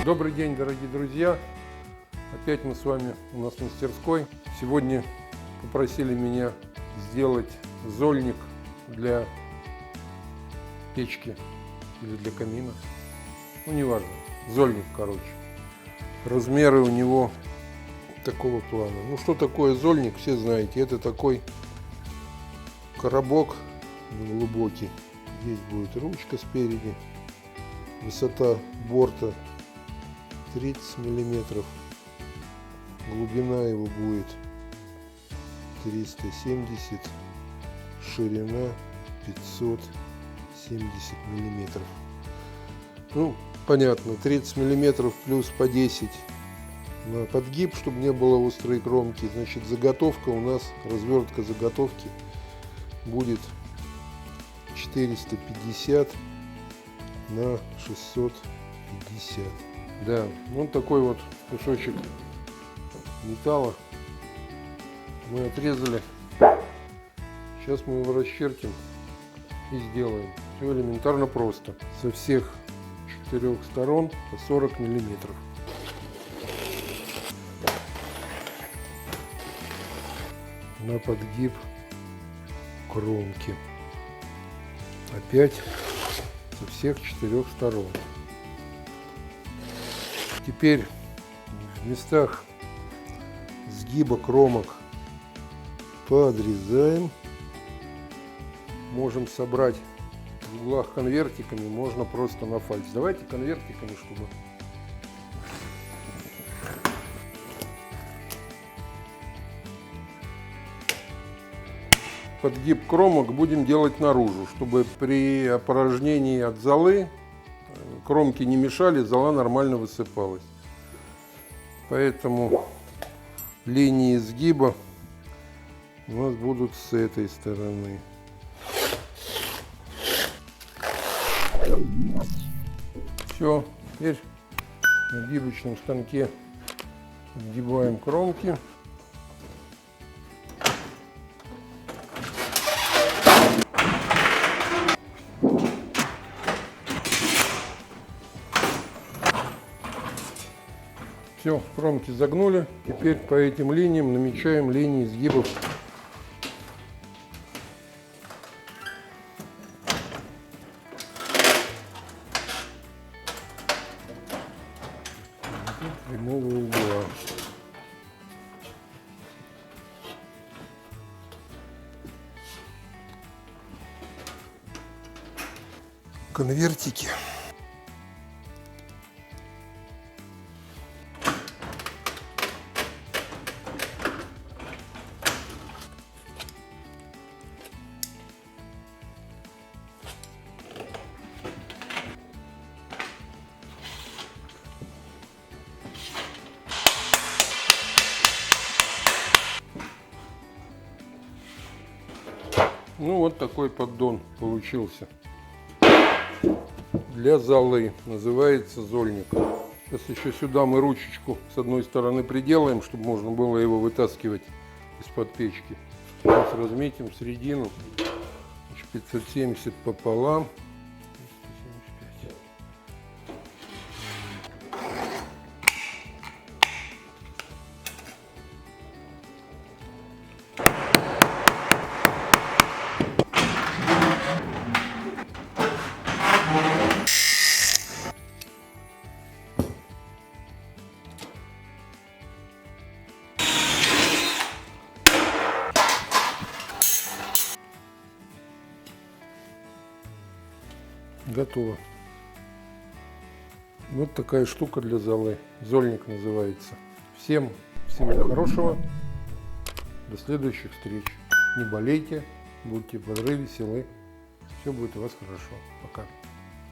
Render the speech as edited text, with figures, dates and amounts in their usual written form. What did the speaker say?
Добрый день, дорогие друзья! Опять мы с вами у нас в мастерской. Сегодня попросили меня сделать зольник для печки или для камина. Ну, неважно. Зольник, короче. Размеры у него такого плана. Ну, что такое зольник, все знаете. Это такой коробок глубокий. Здесь будет ручка спереди. Высота борта 30 миллиметров. Глубина его будет 370, ширина 570 миллиметров. Ну, понятно, 30 миллиметров плюс по 10 на подгиб, чтобы не было острой кромки. Значит, заготовка у нас, развертка заготовки будет 450 на 650. Да, вот такой вот кусочек металла мы отрезали. Сейчас мы его расчертим и сделаем. Все элементарно просто. Со всех 4 сторон по 40 миллиметров. На подгиб кромки. Опять со всех 4 сторон. Теперь в местах сгиба кромок подрезаем. Можем собрать в углах конвертиками, можно просто на фальц. Давайте конвертиками, чтобы... Подгиб кромок будем делать наружу, чтобы при опорожнении от золы кромки не мешали, зола нормально высыпалась. Поэтому линии сгиба у нас будут с этой стороны. Все, теперь на гибочном станке сгибаем кромки. Все, кромки загнули. Теперь по этим линиям намечаем линии сгибов. Прямого угла. Конвертики. Ну, вот такой поддон получился. Для золы. Называется зольник. Сейчас еще сюда мы ручечку с одной стороны приделаем, чтобы можно было его вытаскивать из-под печки. Сейчас разметим середину. 570 пополам. Готово. Вот такая штука для золы. Зольник называется. Всем всего хорошего. До следующих встреч. Не болейте, будьте бодры, веселы. Все будет у вас хорошо. Пока.